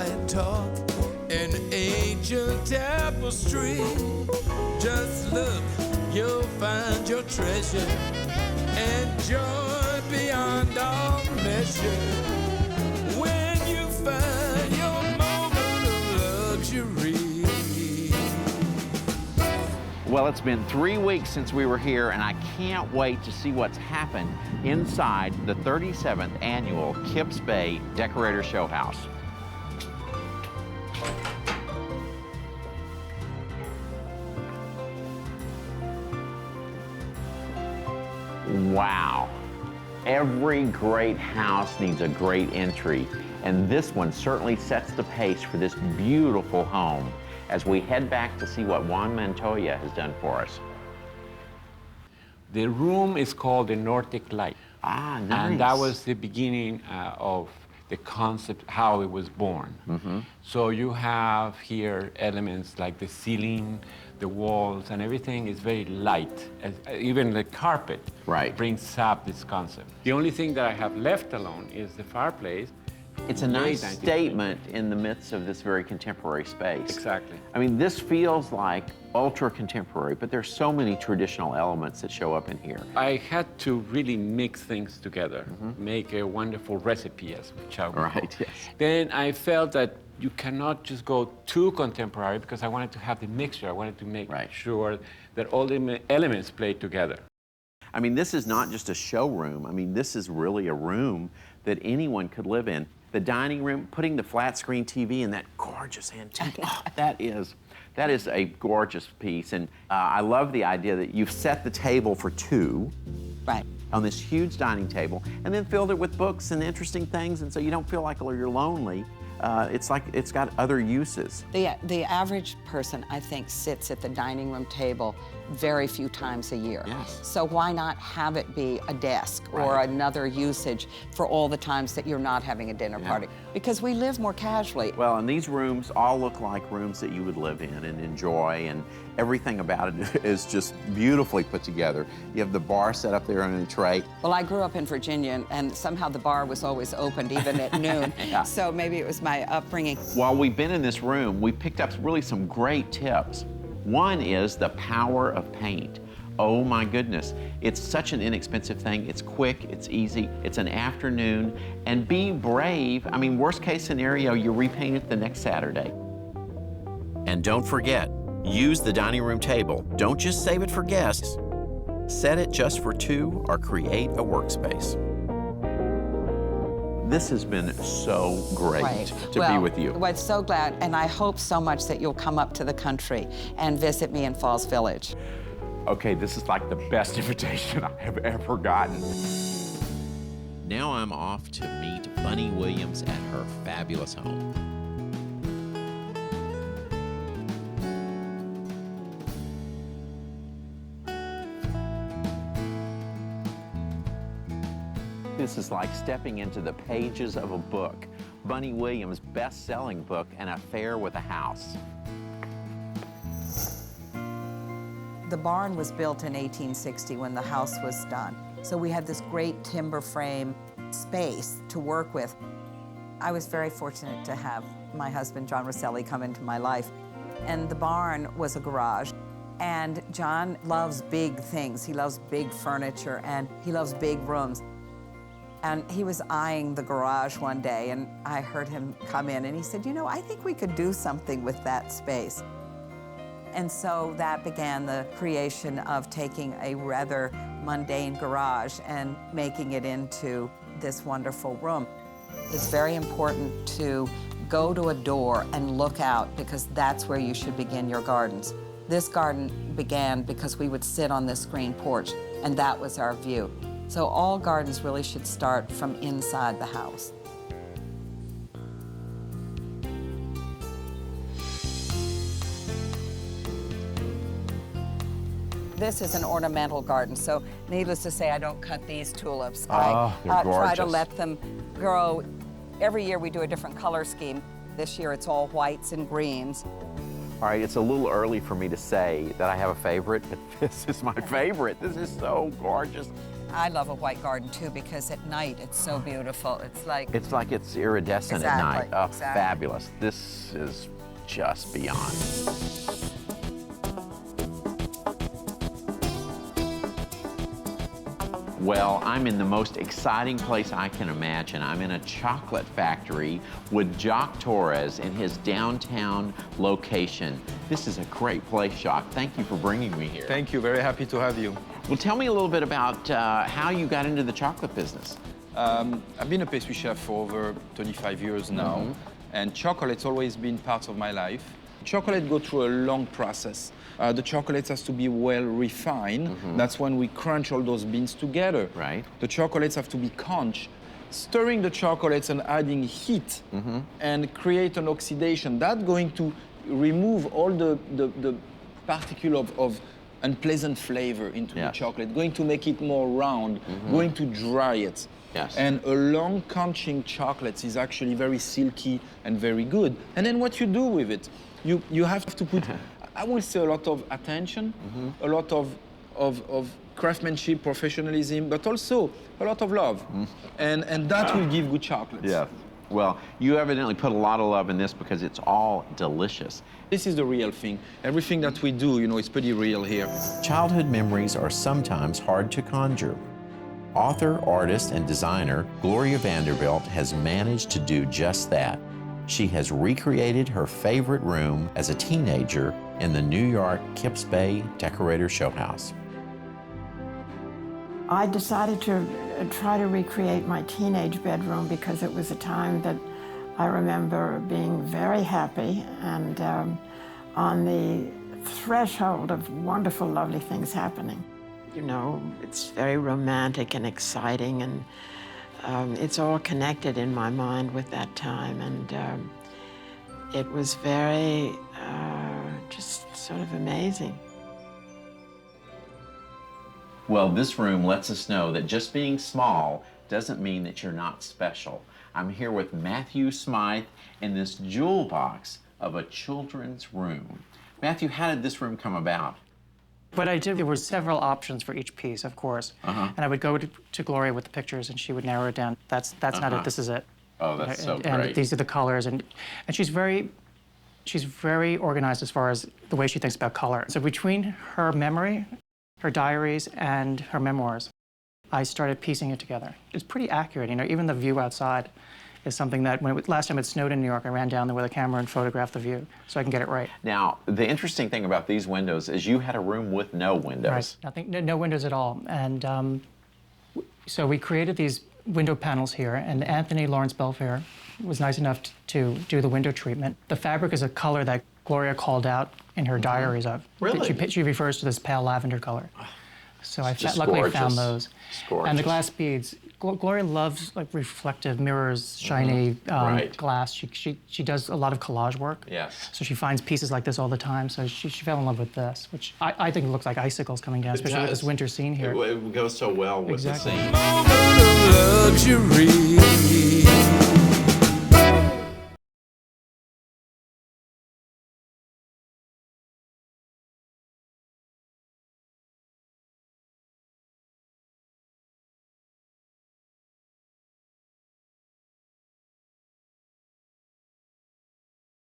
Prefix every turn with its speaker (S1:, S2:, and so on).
S1: quiet talk, an ancient tapestry. Just look, you'll find your treasure, and joy beyond all measure. When you find your moment of luxury.
S2: Well, it's been 3 weeks since we were here, and I can't wait to see what's happened inside the 37th annual Kips Bay Decorator Show House. Wow. Every great house needs a great entry, and this one certainly sets the pace for this beautiful home as we head back to see what Juan Montoya has done for us.
S3: The room is called the Nordic Light.
S2: Ah, nice.
S3: And that was the beginning of the concept, how it was born.
S2: Mm-hmm.
S3: So you have here elements like the ceiling, the walls, and everything is very light. Even the carpet brings up this concept. The only thing that I have left alone is the fireplace.
S2: It's a nice statement in the midst of this very contemporary space.
S3: Exactly.
S2: I mean, this feels like ultra contemporary, but there's so many traditional elements that show up in here.
S3: I had to really mix things together, make a wonderful recipe, as we shall call.
S2: Right, yes.
S3: Then I felt that you cannot just go too contemporary because I wanted to have the mixture. I wanted to make sure that all the elements played together.
S2: I mean, this is not just a showroom. I mean, this is really a room that anyone could live in. The dining room, putting the flat screen TV in that gorgeous antique, that is a gorgeous piece. And I love the idea that you've set the table for two on this huge dining table and then filled it with books and interesting things, and so you don't feel like you're lonely. It's like it's got other uses.
S4: The average person, I think, sits at the dining room table very few times a year.
S2: Yes.
S4: So why not have it be a desk or another usage for all the times that you're not having a dinner party? Because we live more casually.
S2: Well, and these rooms all look like rooms that you would live in and enjoy, and everything about it is just beautifully put together. You have the bar set up there on a tray.
S4: Well, I grew up in Virginia, and somehow the bar was always opened, even at noon. So maybe it was my upbringing.
S2: While we've been in this room, we picked up really some great tips. One is the power of paint. Oh my goodness, it's such an inexpensive thing. It's quick, it's easy, it's an afternoon, and be brave. I mean, worst case scenario, you repaint it the next Saturday. And don't forget, use the dining room table. Don't just save it for guests. Set it just for two or create a workspace. This has been so great to be with you.
S4: Well, I'm so glad, and I hope so much that you'll come up to the country and visit me in Falls Village.
S2: Okay, this is like the best invitation I have ever gotten. Now I'm off to meet Bunny Williams at her fabulous home. This is like stepping into the pages of a book. Bunny Williams' best-selling book, An Affair with a House.
S4: The barn was built in 1860 when the house was done. So we had this great timber frame space to work with. I was very fortunate to have my husband, John Rosselli, come into my life. And the barn was a garage. And John loves big things. He loves big furniture, and he loves big rooms. And he was eyeing the garage one day, and I heard him come in, and he said, you know, I think we could do something with that space. And so that began the creation of taking a rather mundane garage and making it into this wonderful room. It's very important to go to a door and look out, because that's where you should begin your gardens. This garden began because we would sit on this screen porch, and that was our view. So all gardens really should start from inside the house. This is an ornamental garden, so needless to say, I don't cut these tulips. I try to let them grow. Every year we do a different color scheme. This year it's all whites and greens.
S2: All right, it's a little early for me to say that I have a favorite, but this is my favorite. This is so gorgeous.
S4: I love a white garden too because at night it's so beautiful. It's like
S2: it's iridescent
S4: exactly,
S2: at night. Oh,
S4: exactly.
S2: fabulous. This is just beyond. Well, I'm in the most exciting place I can imagine. I'm in a chocolate factory with Jock Torres in his downtown location. This is a great place, Jock. Thank you for bringing me here.
S5: Thank you, very happy to have you.
S2: Well, tell me a little bit about how you got into the chocolate business.
S5: I've been a pastry chef for over 25 years now, and chocolate's always been part of my life. Chocolate goes through a long process. The chocolate has to be well refined. That's when we crunch all those beans together.
S2: Right.
S5: The chocolates have to be crunched. Stirring the chocolates and adding heat and create an oxidation. That's going to remove all the particle of unpleasant flavor into the chocolate, going to make it more round, going to dry it.
S2: Yes.
S5: And a long crunching chocolate is actually very silky and very good. And then what you do with it, you have to put, I will say, a lot of attention, a lot of craftsmanship, professionalism, but also a lot of love. And that will give good chocolates.
S2: Yeah. Well, you evidently put a lot of love in this because it's all delicious.
S5: This is the real thing. Everything that we do, you know, is pretty real here.
S2: Childhood memories are sometimes hard to conjure. Author, artist, and designer Gloria Vanderbilt has managed to do just that. She has recreated her favorite room as a teenager in the New York Kips Bay Decorator Show House.
S6: I decided to try to recreate my teenage bedroom because it was a time that I remember being very happy and on the threshold of wonderful, lovely things happening. You know, it's very romantic and exciting, and it's all connected in my mind with that time, and it was very just sort of amazing.
S2: Well, this room lets us know that just being small doesn't mean that you're not special. I'm here with Matthew Smythe in this jewel box of a children's room. Matthew, how did this room come about?
S7: What I did, there were several options for each piece, of course. And I would go to Gloria with the pictures, and she would narrow it down. That's not it, this is it.
S2: Oh, that's so great.
S7: And these are the colors, and she's very organized as far as the way she thinks about color. So between her memory, her diaries, and her memoirs, I started piecing it together. It's pretty accurate, you know, even the view outside is something that, last time it snowed in New York, I ran down there with a camera and photographed the view so I can get it right.
S2: Now, the interesting thing about these windows is you had a room with no windows.
S7: Right, no windows at all. And so we created these window panels here, and Anthony Lawrence Belfair was nice enough to do the window treatment. The fabric is a color that Gloria called out in her diaries of.
S2: Really?
S7: She refers to this pale lavender color. So I luckily
S2: gorgeous.
S7: found those. And the glass beads. Gloria loves like reflective mirrors, shiny glass. She does a lot of collage work.
S2: Yes.
S7: So she finds pieces like this all the time. So she fell in love with this, which I think looks like icicles coming down, especially with this winter scene here.
S2: It goes so well with the scene.
S1: Moment of luxury.